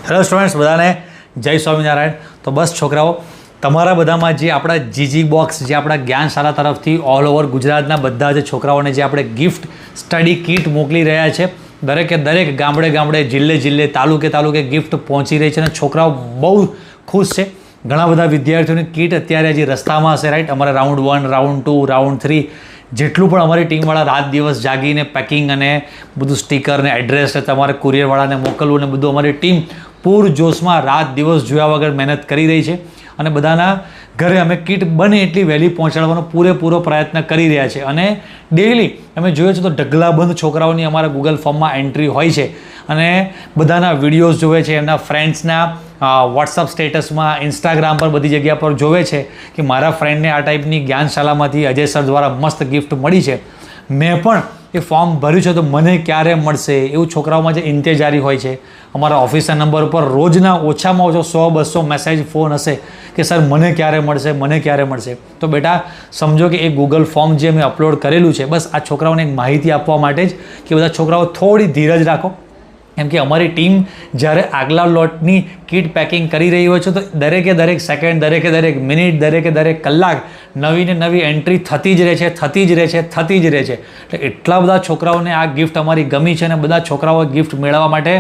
Hello students, બધાને જય સ્વામિનારાયણ. તો બસ છોકરાઓ, તમારા બધામાં જે આપણા જીજી બોક્સ, જે આપણા જ્ઞાનશાળા તરફથી ઓલ ઓવર ગુજરાતના બધા જ છોકરાઓને જે આપણે ગિફ્ટ સ્ટડી કીટ મોકલી રહ્યા છે, દરેકે દરેક ગામડે ગામડે, જિલ્લે જિલ્લે, તાલુકે તાલુકે ગિફ્ટ પહોંચી રહી છે અને છોકરાઓ બહુ ખુશ છે. ઘણા બધા વિદ્યાર્થીઓની કીટ અત્યારે હજી રસ્તામાં હશે, રાઈટ? અમારે રાઉન્ડ 1, રાઉન્ડ 2, રાઉન્ડ 3 જેટલું પણ અમારી ટીમવાળા રાત દિવસ જાગીને પેકિંગ અને બધું સ્ટીકર ને એડ્રેસ તમારે કુરિયરવાળાને મોકલવું ને બધું અમારી ટીમ પૂરજોશમાં રાત દિવસ જોયા વગર મહેનત કરી રહી છે અને બધાના ઘરે અમે કીટ બને એટલી વહેલી પહોંચાડવાનો પૂરેપૂરો પ્રયત્ન કરી રહ્યા છે. અને ડેઇલી અમે જોઈએ છે તો ઢગલાબંધ છોકરાઓની અમારા ગૂગલ ફોર્મમાં એન્ટ્રી હોય છે અને બધાના વિડીયોઝ જોવે છે, એમના ફ્રેન્ડ્સના વોટ્સઅપ સ્ટેટસમાં, ઇન્સ્ટાગ્રામ પર, બધી જગ્યા પર જોવે છે કે મારા ફ્રેન્ડને આ ટાઈપની જ્ઞાનશાળામાંથી અજય સર દ્વારા મસ્ત ગિફ્ટ મળી છે, મેં પણ એ ફોર્મ ભર્યું છે તો મને ક્યારે મળશે, એવું છોકરાઓમાં જે ઇંતજારી હોય છે. અમારા ઓફિસના નંબર ઉપર રોજના ઓછામાં ઓછો 100-200 મેસેજ, ફોન હશે કે સર મને ક્યારે મળશે, મને ક્યારે મળશે. તો બેટા સમજો કે એ ગૂગલ ફોર્મ જે મેં અપલોડ કરેલું છે, બસ આ છોકરાઓને એક માહિતી આપવા માટે જ કે બધા છોકરાઓ થોડી ધીરજ રાખો. કેમ કે અમારી ટીમ જ્યારે આગલા લોટની કીટ પેકિંગ કરી રહી હોય છે તો દરેકે દરેક સેકન્ડ, દરેકે દરેક મિનિટ, દરેકે દરેક કલાક નવી ને નવી એન્ટ્રી થતી જ રહે છે, થતી જ રહે છે, થતી જ રહે છે. એટલે એટલા બધા છોકરાઓને આ ગિફ્ટ અમારી ગમી છે અને બધા છોકરાઓ ગિફ્ટ મેળવવા માટે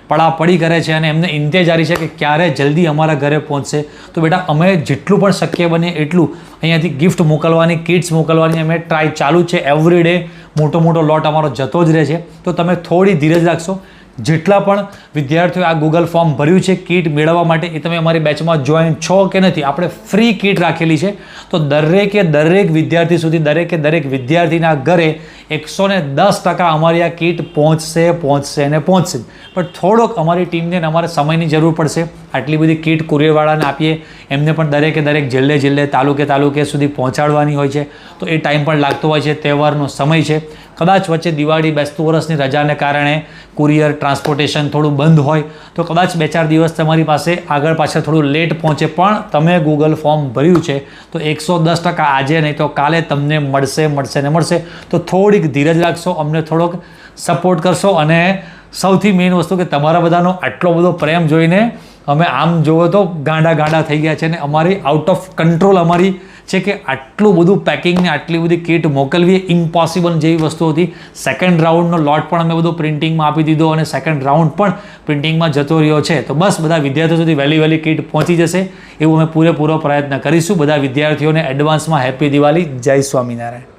પડાપડી કરે છે અને એમને ઇંતજારી છે કે ક્યારે જલ્દી અમારા ઘરે પહોંચશે. તો બેટા અમે જેટલું પણ શક્ય બને એટલું અહીંયાથી ગિફ્ટ મોકલવાની, કિટ્સ મોકલવાની અમે ટ્રાય ચાલુ જ છે. એવરી ડે મોટો મોટો લોટ અમારો જતો જ રહે છે. તો તમે થોડી ધીરજ રાખશો. જેટલા પણ વિદ્યાર્થીઓએ આ ગૂગલ ફોર્મ ભર્યું છે કીટ મેળવવા માટે, એ તમે અમારી બેચમાં જોઈન છો કે નથી? આપણે ફ્રી કીટ રાખેલી છે. તો દરેકે દરેક વિદ્યાર્થી સુધી, દરેકે દરેક વિદ્યાર્થીના ઘરે 110% અમારી આ કીટ પહોંચશે, પહોંચશે અને પહોંચશે. પણ થોડોક અમારી ટીમને અને અમારે સમયની જરૂર પડશે. આટલી બધી કીટ કુરિયરવાળાને આપીએ, એમને પણ દરેકે દરેક જિલ્લે જિલ્લે, તાલુકે તાલુકે સુધી પહોંચાડવાની હોય છે. તો એ ટાઈમ પણ લાગતો હોય છે. તહેવારનો સમય છે. કદાચ વચ્ચે દિવાળી, બેસતું વર્ષની રજાને કારણે કુરિયર ટ્રાન્સપોર્ટેશન થોડું બંધ હોય તો કદાચ 2-4 દિવસ તમારી પાસે આગળ પાછળ થોડું લેટ પહોંચે. પણ તમે ગૂગલ ફોર્મ ભર્યું છે તો 110% આજે નહીં તો કાલે તમને મળશે, મળશે ને મળશે. તો થોડીક ધીરજ રાખશો, અમને થોડોક સપોર્ટ કરશો અને સૌથી મેઇન વસ્તુ કે તમારા બધાનો આટલો બધો પ્રેમ જોઈને અમે આમ જોવો તો ગાંડા થઈ ગયા છે અને અમારી આઉટ ઓફ કંટ્રોલ અમારી છે કે આટલું બધું પેકિંગ ને આટલી બધી કીટ મોકલવી ઇમ્પોસિબલ જેવી વસ્તુ હતી. સેકન્ડ રાઉન્ડનો લોટ પણ અમે બધું પ્રિન્ટિંગમાં આપી દીધો અને સેકન્ડ રાઉન્ડ પણ પ્રિન્ટિંગમાં જતો રહ્યો છે. તો બસ બધા વિદ્યાર્થીઓ સુધી વહેલી કીટ પહોંચી જશે એવું અમે પૂરેપૂરો પ્રયત્ન કરીશું. બધા વિદ્યાર્થીઓને એડવાન્સમાં હેપી દિવાળી. જય સ્વામિનારાયણ.